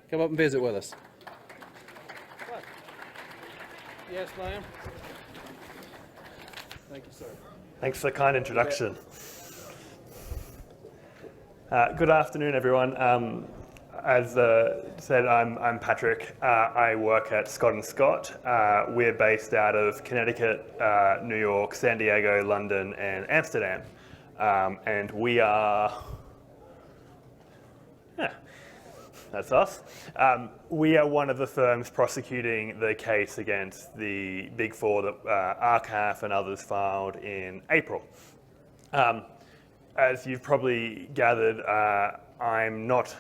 come up and visit with us. What? Yes, ma'am. Thank you, sir. Thanks for the kind introduction. Good afternoon, everyone. As said, I'm Patrick. I work at Scott+Scott. We're based out of Connecticut, New York, San Diego, London, and Amsterdam. And we are, that's us. We are one of the firms prosecuting the case against the Big Four that RCAF and others filed in April. As you've probably gathered, I'm not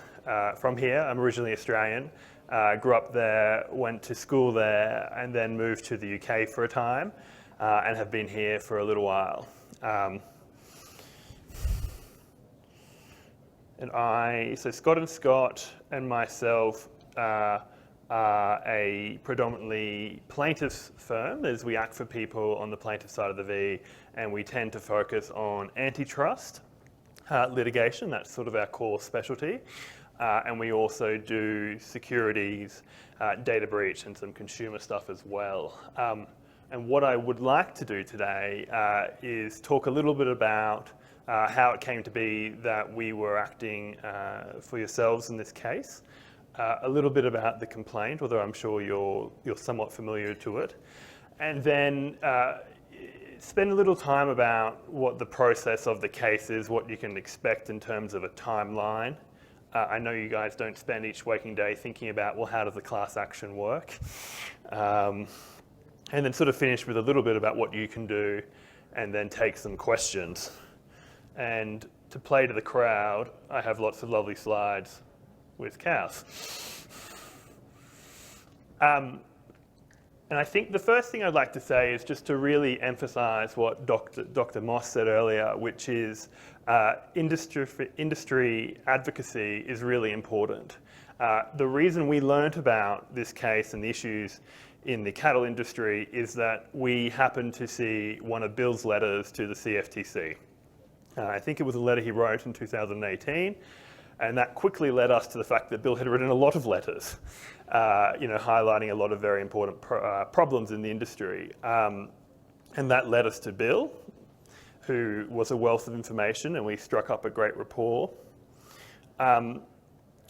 from here. I'm originally Australian. Grew up there, went to school there, and then moved to the UK for a time, and have been here for a little while. So Scott+Scott and myself are a predominantly plaintiffs firm, as we act for people on the plaintiff side of the V, and we tend to focus on antitrust litigation. That's sort of our core specialty. And we also do securities, data breach, and some consumer stuff as well. And what I would like to do today is talk a little bit about how it came to be that we were acting for yourselves in this case, a little bit about the complaint, although I'm sure you're somewhat familiar to it, and then spend a little time about what the process of the case is, what you can expect in terms of a timeline. I know you guys don't spend each waking day thinking about, well, how does the class action work? And then sort of finish with a little bit about what you can do, and then take some questions. And to play to the crowd, I have lots of lovely slides with cows. And I think the first thing I'd like to say is just to really emphasize what Dr. Moss said earlier, which is industry advocacy is really important. The reason we learnt about this case and the issues in the cattle industry is that we happened to see one of Bill's letters to the CFTC. I think it was a letter he wrote in 2018, and that quickly led us to the fact that Bill had written a lot of letters, highlighting a lot of very important problems in the industry. And that led us to Bill, who was a wealth of information, and we struck up a great rapport. And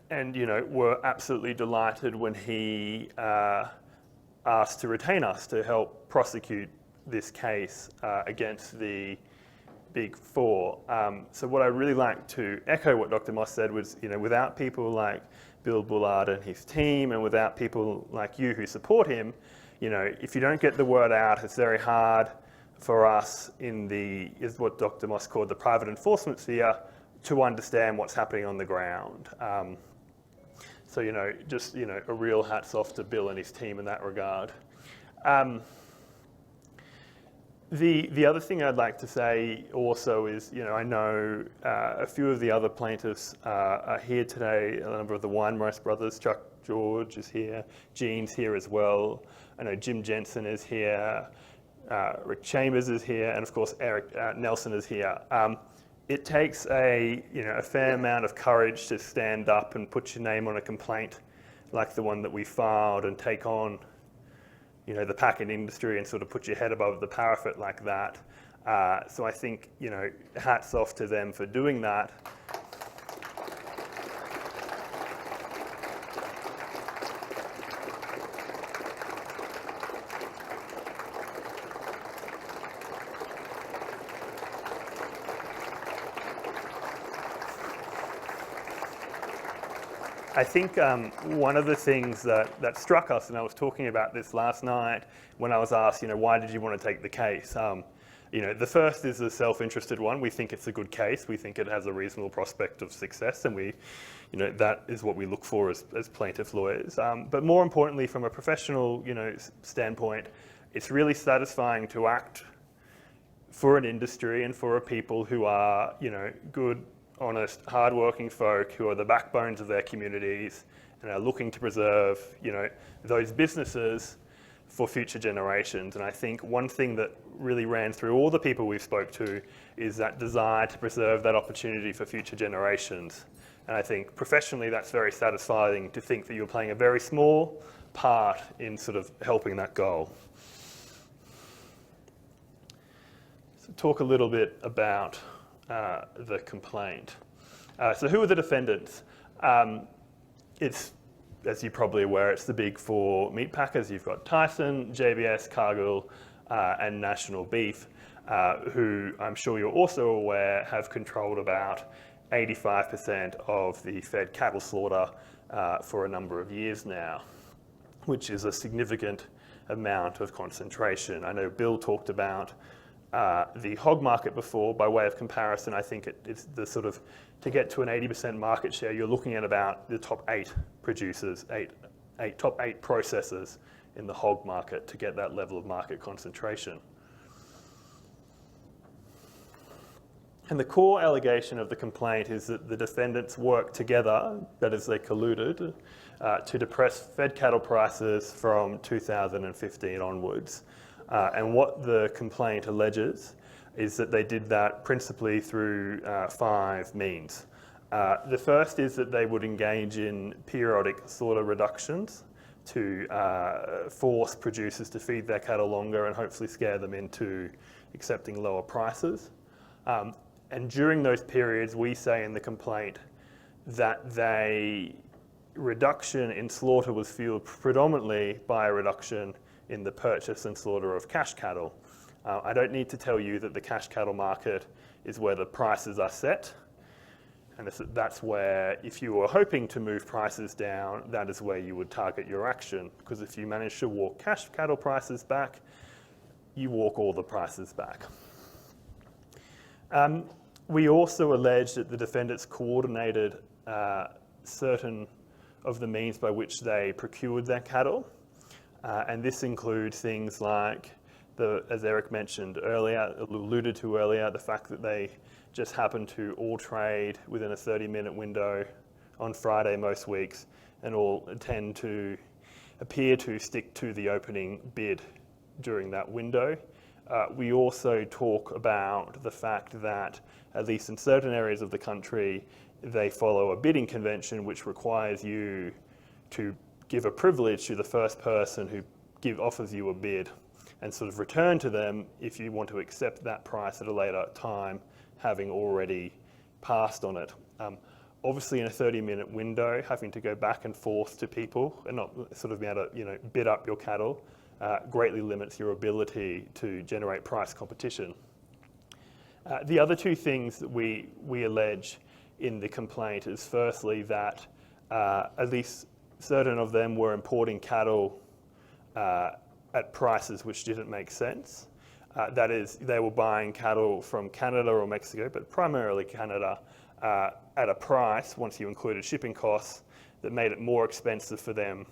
were absolutely delighted when he asked to retain us to help prosecute this case against the Big Four. So what I really like to echo what Dr. Moss said was, without people like Bill Bullard and his team, and without people like you who support him, if you don't get the word out, it's very hard for us is what Dr. Moss called the private enforcement sphere, to understand what's happening on the ground. So, a real hats off to Bill and his team in that regard. The other thing I'd like to say also is, I know a few of the other plaintiffs are here today. A number of the Weinreich brothers, Chuck George is here, Gene's here as well. I know Jim Jensen is here, Rick Chambers is here, and of course Eric Nelson is here. It takes a fair amount of courage to stand up and put your name on a complaint like the one that we filed, and take on the packet industry and sort of put your head above the parapet like that. So I think, hats off to them for doing that. I think one of the things that struck us, and I was talking about this last night when I was asked, why did you want to take the case? The first is a self-interested one. We think it's a good case. We think it has a reasonable prospect of success, and that is what we look for as plaintiff lawyers. But more importantly, from a professional, standpoint, it's really satisfying to act for an industry and for a people who are, good, honest, hard-working folk who are the backbones of their communities and are looking to preserve, those businesses for future generations. And I think one thing that really ran through all the people we've spoke to is that desire to preserve that opportunity for future generations. And I think professionally that's very satisfying to think that you're playing a very small part in sort of helping that goal. So talk a little bit about the complaint. So who are the defendants? It's, as you're probably aware, it's the big four meat packers. You've got Tyson, JBS, Cargill, and National Beef, who I'm sure you're also aware have controlled about 85% of the fed cattle slaughter for a number of years now, which is a significant amount of concentration. I know Bill talked about the hog market before. By way of comparison, I think it's the sort of, to get to an 80% market share, you're looking at about the top 8 producers, top 8 processors in the hog market to get that level of market concentration. And the core allegation of the complaint is that the defendants worked together, that is, they colluded, to depress fed cattle prices from 2015 onwards. And what the complaint alleges is that they did that principally through 5 means. The first is that they would engage in periodic slaughter reductions to force producers to feed their cattle longer and hopefully scare them into accepting lower prices. And during those periods, we say in the complaint that the reduction in slaughter was fueled predominantly by a reduction in the purchase and slaughter of cash cattle. I don't need to tell you that the cash cattle market is where the prices are set. And that's where, if you were hoping to move prices down, that is where you would target your action. Because if you manage to walk cash cattle prices back, you walk all the prices back. We also allege that the defendants coordinated certain of the means by which they procured their cattle. And this includes things like, as Eric mentioned earlier, alluded to earlier, the fact that they just happen to all trade within a 30-minute window on Friday most weeks and all tend to appear to stick to the opening bid during that window. We also talk about the fact that, at least in certain areas of the country, they follow a bidding convention which requires you to give a privilege to the first person who offers you a bid and sort of return to them if you want to accept that price at a later time, having already passed on it. Obviously, in a 30-minute window, having to go back and forth to people and not sort of be able to bid up your cattle greatly limits your ability to generate price competition. The other 2 things that we allege in the complaint is firstly that at least certain of them were importing cattle at prices which didn't make sense. That is, they were buying cattle from Canada or Mexico, but primarily Canada, at a price, once you included shipping costs, that made it more expensive for them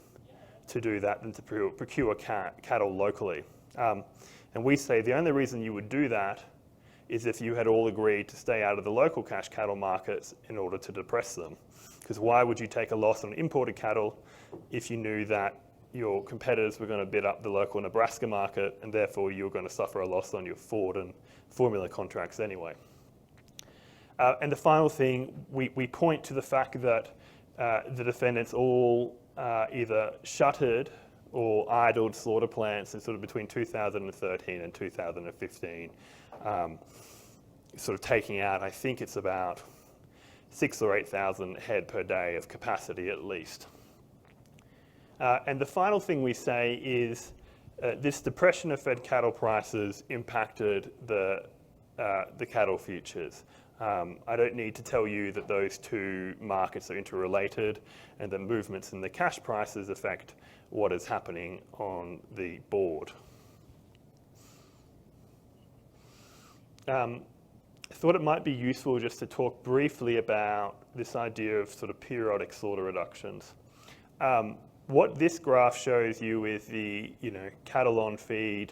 to do that than to procure cattle locally. And we say the only reason you would do that is if you had all agreed to stay out of the local cash cattle markets in order to depress them. Because why would you take a loss on imported cattle if you knew that your competitors were going to bid up the local Nebraska market and therefore you were going to suffer a loss on your Ford and formula contracts anyway? And the final thing, we point to the fact that the defendants all either shuttered or idled slaughter plants in sort of between 2013 and 2015, sort of taking out, I think it's about 6,000 or 8,000 head per day of capacity at least. And the final thing we say is this depression of fed cattle prices impacted the cattle futures. I don't need to tell you that those 2 markets are interrelated and that movements in the cash prices affect what is happening on the board. I thought it might be useful just to talk briefly about this idea of sort of periodic slaughter reductions. What this graph shows you is the cattle on feed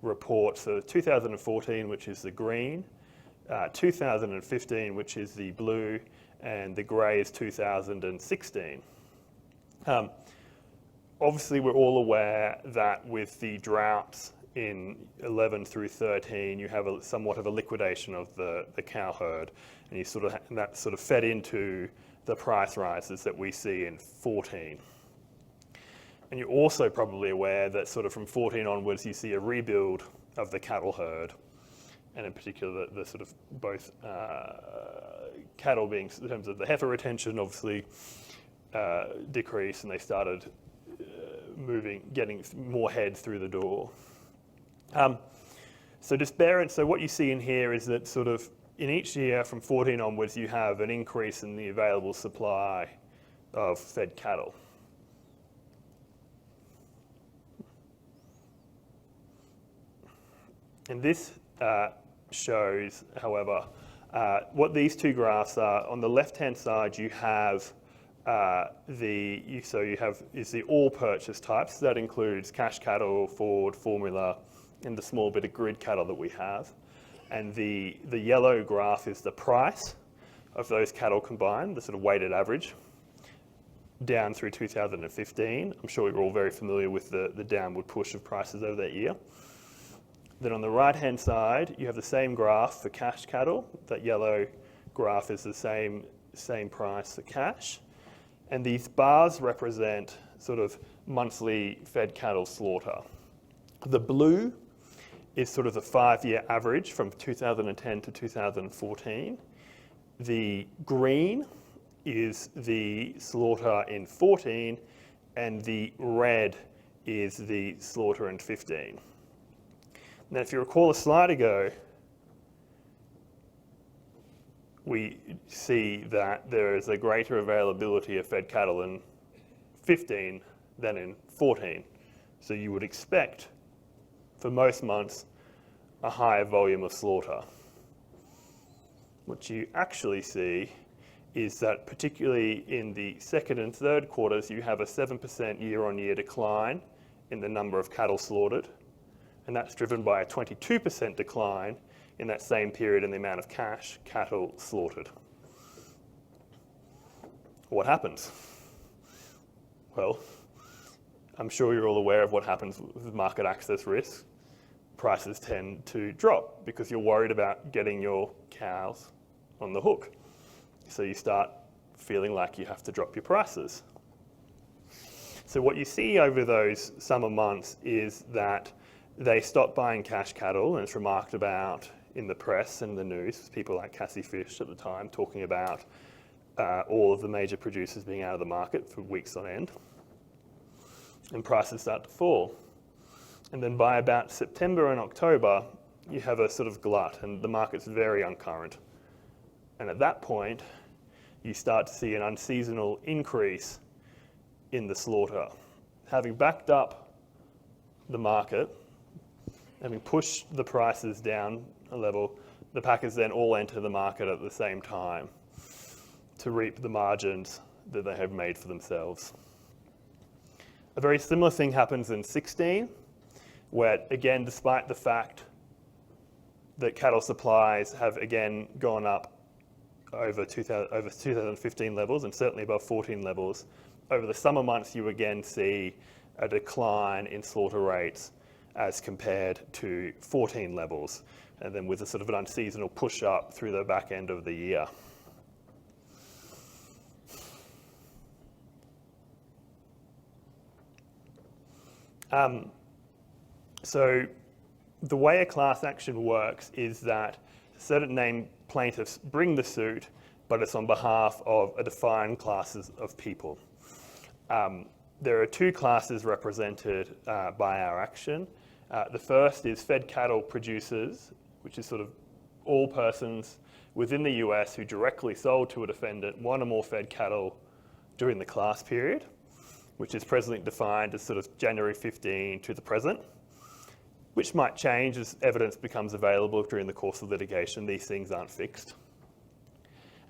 report. So 2014, which is the green, 2015, which is the blue, and the grey is 2016. Obviously, we're all aware that with the droughts in 11 through 13, you have somewhat of a liquidation of the cow herd, and that sort of fed into the price rises that we see in 14. And you're also probably aware that sort of from 14 onwards, you see a rebuild of the cattle herd, and in particular, the sort of both cattle being, in terms of the heifer retention, obviously decreased, and they started getting more head through the door. So what you see in here is that sort of in each year from 14 onwards, you have an increase in the available supply of fed cattle. And this shows, however, what these two graphs are. On the left-hand side, you have the all purchase types. That includes cash cattle, forward, formula, and the small bit of grid cattle that we have. And the yellow graph is the price of those cattle combined, the sort of weighted average, down through 2015. I'm sure you're all very familiar with the downward push of prices over that year. Then on the right-hand side, you have the same graph for cash cattle. That yellow graph is the same price for cash. And these bars represent sort of monthly fed cattle slaughter. The blue is sort of the 5-year average from 2010 to 2014. The green is the slaughter in 14, and the red is the slaughter in 15. Now, if you recall a slide ago, we see that there is a greater availability of fed cattle in 15 than in 14. So you would expect, for most months, a higher volume of slaughter. What you actually see is that particularly in the second and third quarters, you have a 7% year-on-year decline in the number of cattle slaughtered. And that's driven by a 22% decline in that same period in the amount of cash cattle slaughtered. What happens? Well, I'm sure you're all aware of what happens with market access risk. Prices tend to drop because you're worried about getting your cows on the hook. So you start feeling like you have to drop your prices. So what you see over those summer months is that they stopped buying cash cattle, and it's remarked about in the press and the news, people like Cassie Fish at the time talking about all of the major producers being out of the market for weeks on end. And prices start to fall. And then by about September and October, you have a sort of glut, and the market's very uncurrent. And at that point, you start to see an unseasonal increase in the slaughter. Having backed up the market, having pushed the prices down a level, the packers then all enter the market at the same time to reap the margins that they have made for themselves. A very similar thing happens in 16, where again, despite the fact that cattle supplies have again gone up over 2015 levels and certainly above 14 levels, over the summer months you again see a decline in slaughter rates as compared to 14 levels, and then with a sort of an unseasonal push up through the back end of the year. So the way a class action works is that certain named plaintiffs bring the suit, but it's on behalf of a defined classes of people. There are two classes represented by our action. The first is fed cattle producers, which is sort of all persons within the US who directly sold to a defendant one or more fed cattle during the class period, which is presently defined as sort of January 15 to the present, which might change as evidence becomes available during the course of litigation. These things aren't fixed.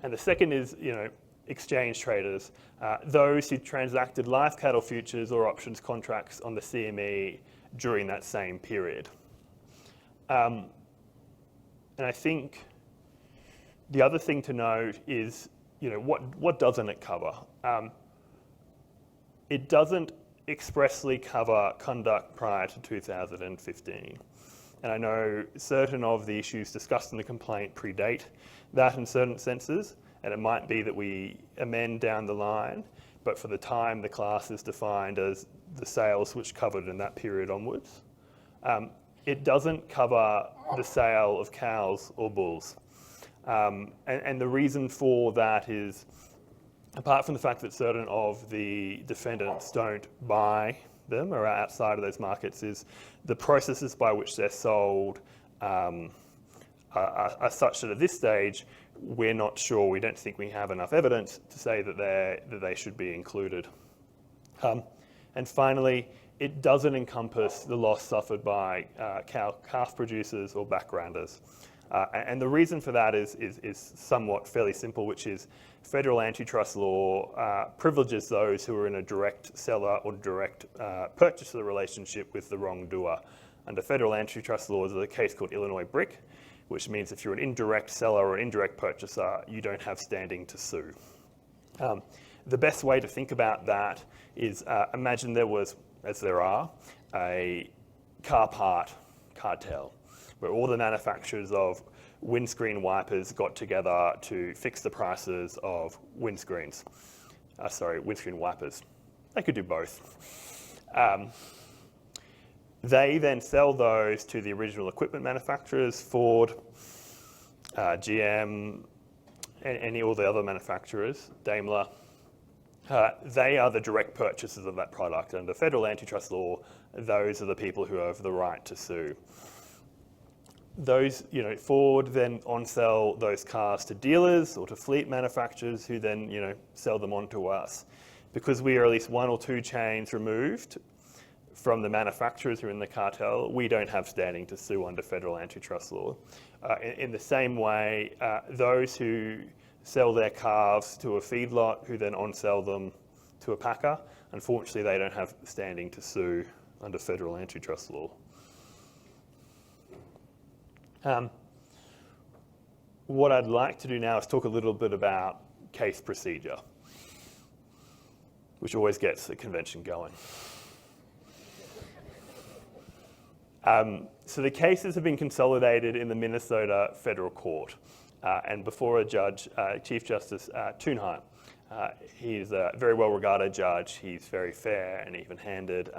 And the second is, exchange traders, those who transacted live cattle futures or options contracts on the CME during that same period. And I think the other thing to note is, what doesn't it cover? It doesn't expressly cover conduct prior to 2015. And I know certain of the issues discussed in the complaint predate that in certain senses, and it might be that we amend down the line, but for the time the class is defined as the sales which covered in that period onwards. It doesn't cover the sale of cows or bulls. And the reason for that is, apart from the fact that certain of the defendants don't buy them or are outside of those markets, is the processes by which they're sold are such that at this stage, we're not sure, we don't think we have enough evidence to say that they should be included. And finally, it doesn't encompass the loss suffered by calf producers or backgrounders. And the reason for that is somewhat fairly simple, which is federal antitrust law privileges those who are in a direct seller or direct purchaser relationship with the wrongdoer. Under federal antitrust law, there's a case called Illinois Brick, which means if you're an indirect seller or indirect purchaser, you don't have standing to sue. The best way to think about that is imagine there was, as there are, a car part cartel, where all the manufacturers of windscreen wipers got together to fix the prices of windscreen wipers. They could do both. They then sell those to the original equipment manufacturers, Ford, GM, and all the other manufacturers, Daimler. They are the direct purchasers of that product. Under federal antitrust law, those are the people who have the right to sue. Those, Ford then on-sell those cars to dealers or to fleet manufacturers who then, sell them on to us. Because we are at least one or two chains removed from the manufacturers who are in the cartel, we don't have standing to sue under federal antitrust law. In the same way, those who sell their calves to a feedlot who then on-sell them to a packer, unfortunately they don't have standing to sue under federal antitrust law. What I'd like to do now is talk a little bit about case procedure, which always gets the convention going. So the cases have been consolidated in the Minnesota Federal Court and before a judge, Chief Justice Thunheim. He's a very well-regarded judge. He's very fair and even-handed.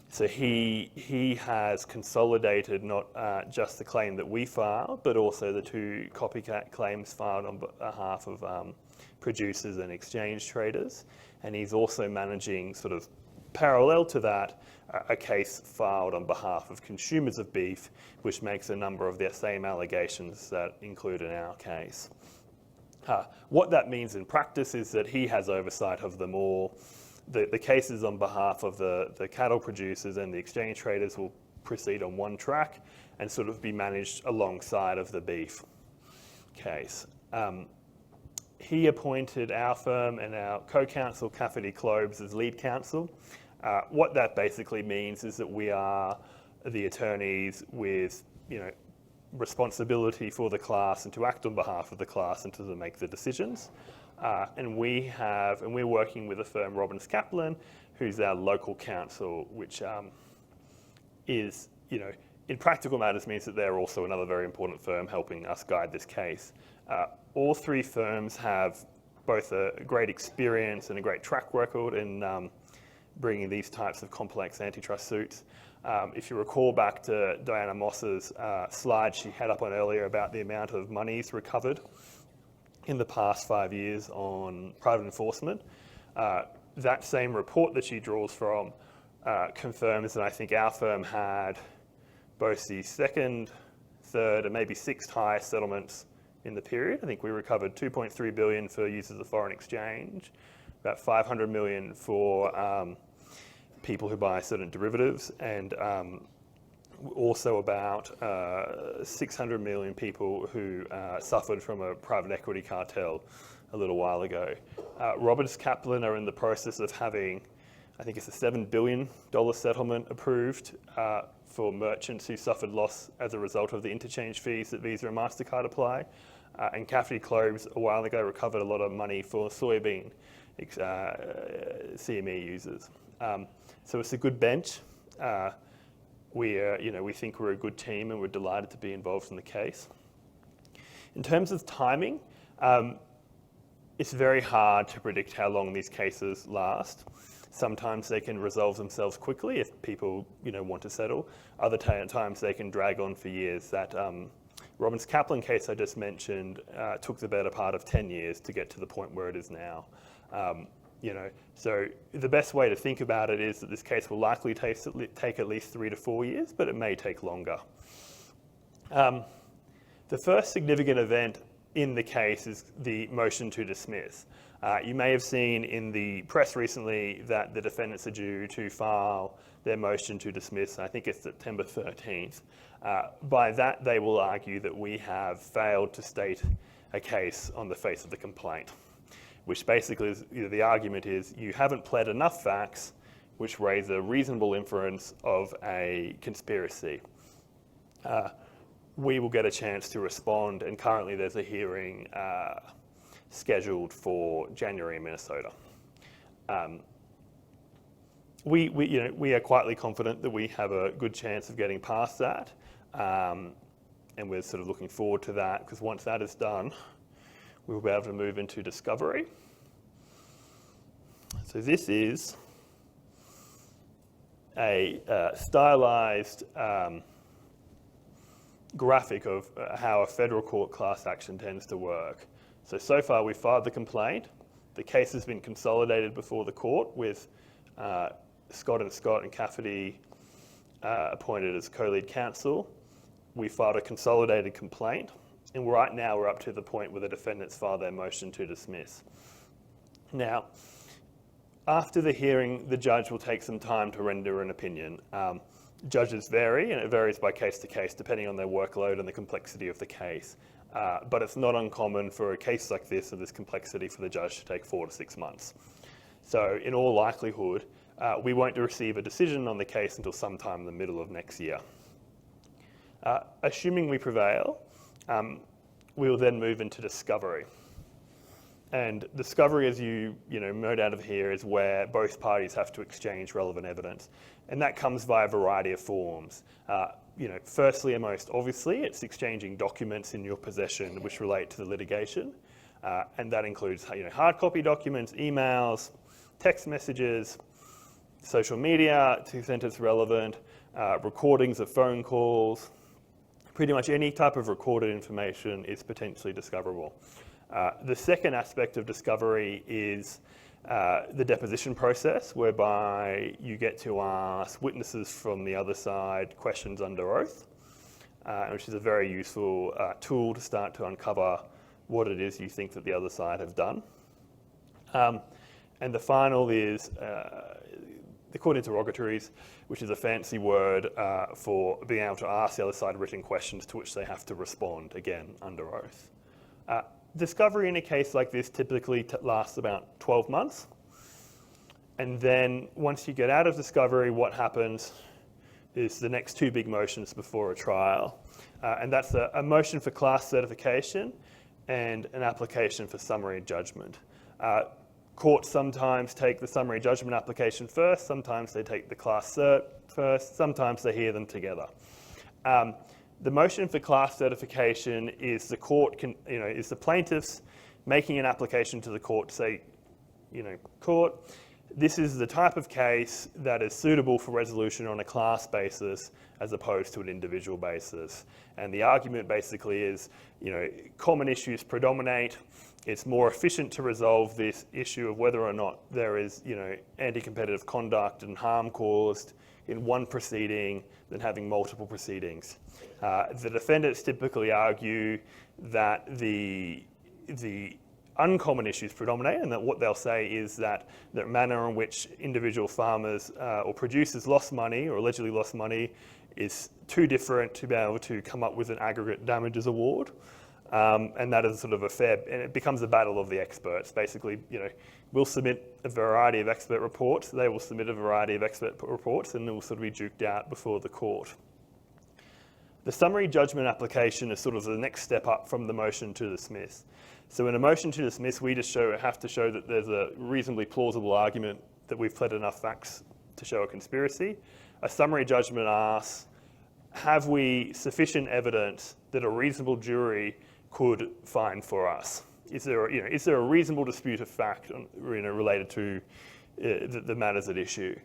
So he has consolidated not just the claim that we filed, but also the two copycat claims filed on behalf of producers and exchange traders. And he's also managing, sort of parallel to that, a case filed on behalf of consumers of beef, which makes a number of the same allegations that include in our case. What that means in practice is that he has oversight of them all. The cases on behalf of the cattle producers and the exchange traders will proceed on one track and sort of be managed alongside of the beef case. He appointed our firm and our co-counsel, Cafferty Clobes, as lead counsel. What that basically means is that we are the attorneys with, responsibility for the class and to act on behalf of the class and to make the decisions. And we're working with a firm, Robbins Kaplan, who's our local counsel, which is, in practical matters means that they're also another very important firm helping us guide this case. All three firms have both a great experience and a great track record in bringing these types of complex antitrust suits. If you recall back to Diana Moss's slide she had up on earlier about the amount of monies recovered in the past 5 years on private enforcement, that same report that she draws from confirms that I think our firm had both the second, third, and maybe sixth highest settlements in the period. I think we recovered $2.3 billion for uses of foreign exchange, about $500 million for people who buy certain derivatives, and also about 600 million people who suffered from a private equity cartel a little while ago. Robbins Kaplan are in the process of having, I think it's a $7 billion settlement approved for merchants who suffered loss as a result of the interchange fees that Visa and MasterCard apply. And Cafferty Clobes a while ago recovered a lot of money for soybean CME users. So it's a good bench. We think we're a good team and we're delighted to be involved in the case. In terms of timing, It's very hard to predict how long these cases last. Sometimes they can resolve themselves quickly if people, want to settle. Other times they can drag on for years. That Robbins Kaplan case I just mentioned took the better part of 10 years to get to the point where it is now. So the best way to think about it is that this case will likely take at least 3 to 4 years, but it may take longer. The first significant event in the case is the motion to dismiss. You may have seen in the press recently that the defendants are due to file their motion to dismiss. I think it's September 13th. By that, they will argue that we have failed to state a case on the face of the complaint, which basically is, the argument is you haven't pled enough facts which raise a reasonable inference of a conspiracy. We will get a chance to respond, and currently there's a hearing scheduled for January in Minnesota. We are quietly confident that we have a good chance of getting past that, and we're sort of looking forward to that, because once that is done, we'll be able to move into discovery. So this is a stylized graphic of how a federal court class action tends to work. So far we've filed the complaint. The case has been consolidated before the court with Scott+Scott and Cafferty appointed as co-lead counsel. We filed a consolidated complaint, and right now we're up to the point where the defendants file their motion to dismiss. Now, after the hearing, the judge will take some time to render an opinion. Judges vary, and it varies by case to case depending on their workload and the complexity of the case. But it's not uncommon for a case like this of this complexity for the judge to take 4 to 6 months. So in all likelihood, we won't receive a decision on the case until sometime in the middle of next year. Assuming we prevail, we will then move into discovery. And discovery, as you note out of here, is where both parties have to exchange relevant evidence. And that comes via a variety of forms. Firstly and most obviously, it's exchanging documents in your possession which relate to the litigation. And that includes hard copy documents, emails, text messages, social media, to the extent it's relevant, recordings of phone calls. Pretty much any type of recorded information is potentially discoverable. The second aspect of discovery is the deposition process, whereby you get to ask witnesses from the other side questions under oath, which is a very useful tool to start to uncover what it is you think that the other side have done. And the final is the court interrogatories, which is a fancy word for being able to ask the other side written questions to which they have to respond, again, under oath. Discovery in a case like this typically lasts about 12 months. And then once you get out of discovery, what happens is the next 2 big motions before a trial. And that's a motion for class certification and an application for summary judgment. Courts sometimes take the summary judgment application first, sometimes they take the class cert first, sometimes they hear them together. The motion for class certification is the is the plaintiffs making an application to the court to say, court, this is the type of case that is suitable for resolution on a class basis as opposed to an individual basis. And the argument basically is, common issues predominate. It's more efficient to resolve this issue of whether or not there is, anti-competitive conduct and harm caused in one proceeding than having multiple proceedings. The defendants typically argue that the uncommon issues predominate, and that what they'll say is that the manner in which individual farmers or producers lost money or allegedly lost money is too different to be able to come up with an aggregate damages award. And that is sort of and it becomes a battle of the experts. Basically, we'll submit a variety of expert reports, they will submit a variety of expert reports, and it will sort of be duked out before the court. The summary judgment application is sort of the next step up from the motion to dismiss. So in a motion to dismiss, we just have to show that there's a reasonably plausible argument that we've pled enough facts to show a conspiracy. A summary judgment asks, have we sufficient evidence that a reasonable jury could find for us? Is there a reasonable dispute of fact related to the matters at issue?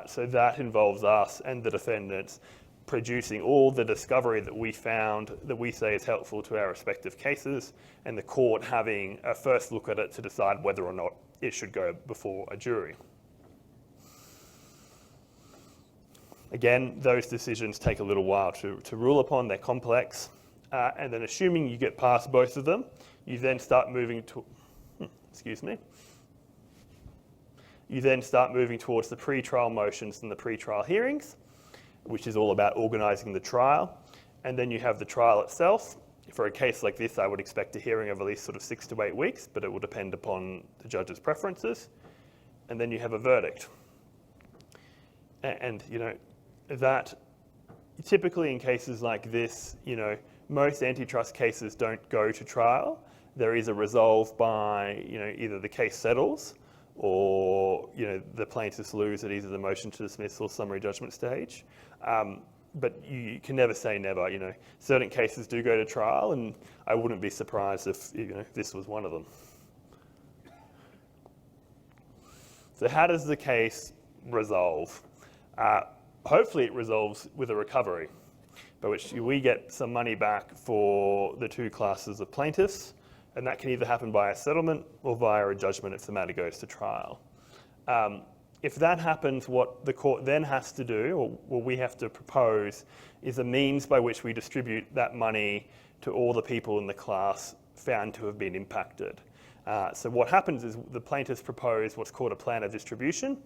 So that involves us and the defendants producing all the discovery that we found that we say is helpful to our respective cases, and the court having a first look at it to decide whether or not it should go before a jury. Again, those decisions take a little while to rule upon. They're complex. And then assuming you get past both of them, you then start moving to, You then start moving towards the pre-trial motions and the pre-trial hearings, which is all about organising the trial. And then you have the trial itself. For a case like this, I would expect a hearing of at least sort of 6 to 8 weeks, but it will depend upon the judge's preferences. And then you have a verdict. And that typically in cases like this, most antitrust cases don't go to trial. There is a resolve by, either the case settles or, the plaintiffs lose at either the motion to dismiss or summary judgment stage. But you can never say never. Certain cases do go to trial, and I wouldn't be surprised if this was one of them. So how does the case resolve? Hopefully it resolves with a recovery, by which we get some money back for the two classes of plaintiffs, and that can either happen by a settlement or via a judgment if the matter goes to trial. If that happens, what the court then has to do, or what we have to propose, is a means by which we distribute that money to all the people in the class found to have been impacted. So what happens is the plaintiffs propose what's called a plan of distribution,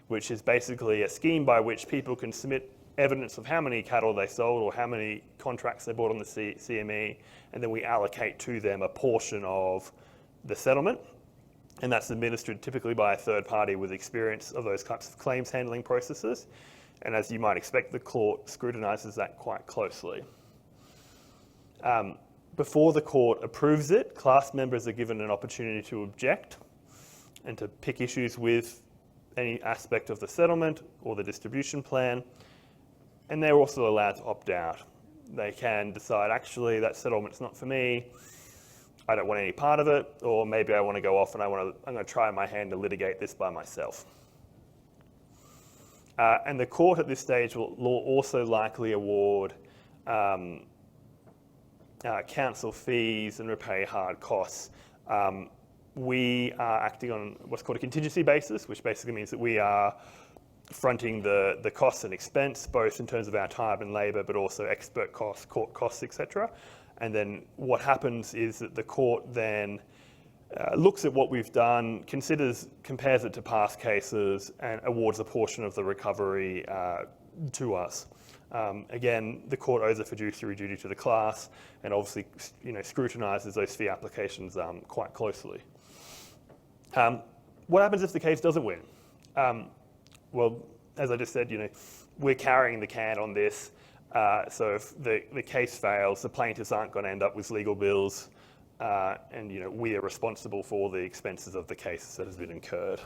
which is basically a scheme by which people can submit evidence of how many cattle they sold or how many contracts they bought on the CME, and then we allocate to them a portion of the settlement. And that's administered typically by a third party with experience of those types of claims handling processes. And as you might expect, the court scrutinises that quite closely. Before the court approves it, class members are given an opportunity to object and to pick issues with any aspect of the settlement or the distribution plan. And they're also allowed to opt out. They can decide, actually, that settlement's not for me. I don't want any part of it, or maybe I want to go off and I'm going to try my hand to litigate this by myself. And the court at this stage will also likely award counsel fees and repay hard costs. We are acting on what's called a contingency basis, which basically means that we are fronting the costs and expense, both in terms of our time and labour, but also expert costs, court costs, etc. And then what happens is that the court then looks at what we've done, compares it to past cases, and awards a portion of the recovery to us. Again, the court owes a fiduciary duty to the class, and obviously, scrutinises those fee applications quite closely. What happens if the case doesn't win? Well, as I just said, we're carrying the can on this. So if the case fails, the plaintiffs aren't going to end up with legal bills, and we are responsible for all the expenses of the case that has been incurred.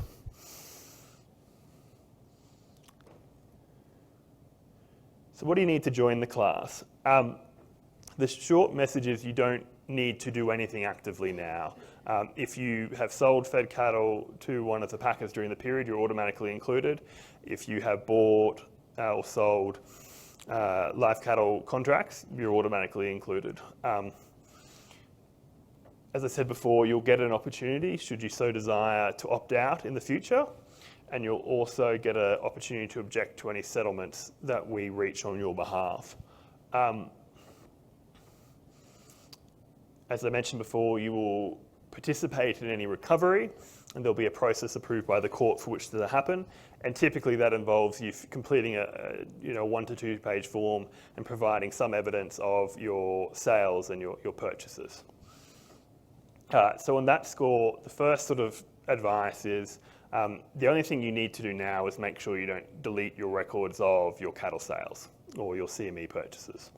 So what do you need to join the class? The short message is you don't need to do anything actively now. If you have sold fed cattle to one of the packers during the period, you're automatically included. If you have bought or sold live cattle contracts, you're automatically included. As I said before, you'll get an opportunity, should you so desire, to opt out in the future, and you'll also get an opportunity to object to any settlements that we reach on your behalf. As I mentioned before, you will participate in any recovery, and there'll be a process approved by the court for which to happen. And typically that involves you completing a 1 to 2 page form and providing some evidence of your sales and your purchases. So on that score, the first sort of advice is the only thing you need to do now is make sure you don't delete your records of your cattle sales or your CME purchases,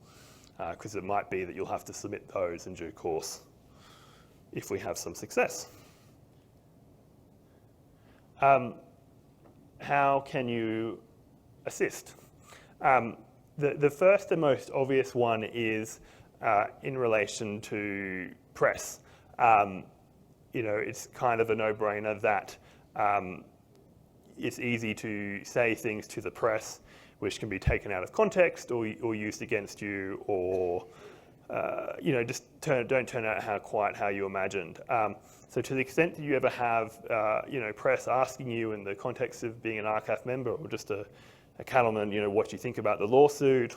because it might be that you'll have to submit those in due course if we have some success. How can you assist? The first and most obvious one is in relation to press. it's kind of a no-brainer that it's easy to say things to the press which can be taken out of context or used against you, or just don't turn out quite how you imagined. So to the extent that you ever have press asking you in the context of being an RCAF member or just a cattleman, what you think about the lawsuit,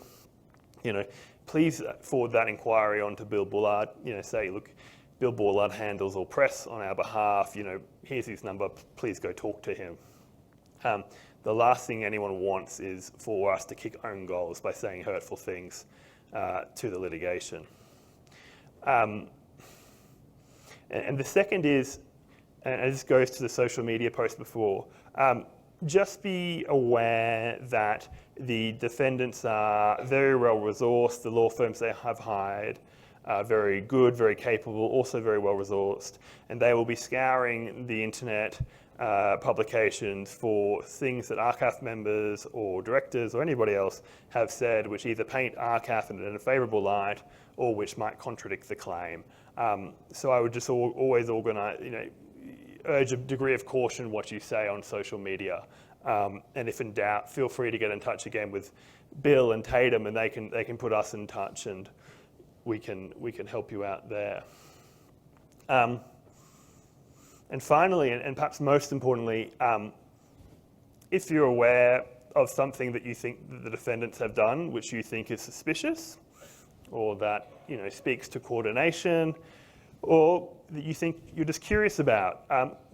please forward that inquiry on to Bill Bullard. Say, look, Bill Bullard handles all press on our behalf. Here's his number. Please go talk to him. The last thing anyone wants is for us to kick own goals by saying hurtful things to the litigation. And the second is, and this goes to the social media post before, just be aware that the defendants are very well resourced. The law firms they have hired are very good, very capable, also very well resourced, and they will be scouring the internet publications for things that RCAF members or directors or anybody else have said which either paint RCAF in a favourable light or which might contradict the claim. So I would just always organise, urge a degree of caution what you say on social media. And if in doubt, feel free to get in touch again with Bill and Tatum, and they can put us in touch, and we can help you out there. And finally, and perhaps most importantly, if you're aware of something that you think that the defendants have done which you think is suspicious, or that speaks to coordination, or that you think you're just curious about,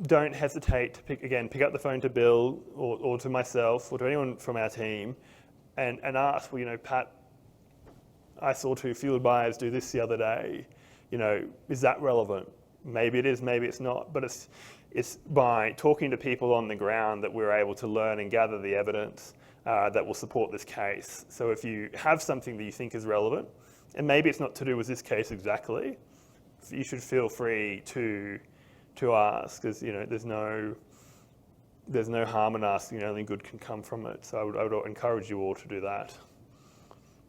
don't hesitate to pick up the phone to Bill or to myself or to anyone from our team and ask, well, Pat, I saw 2 field buyers do this the other day. Is that relevant? Maybe it is, maybe it's not, but it's by talking to people on the ground that we're able to learn and gather the evidence that will support this case. So if you have something that you think is relevant, and maybe it's not to do with this case exactly, you should feel free to ask, because there's no harm in asking. Only good can come from it. So I would encourage you all to do that.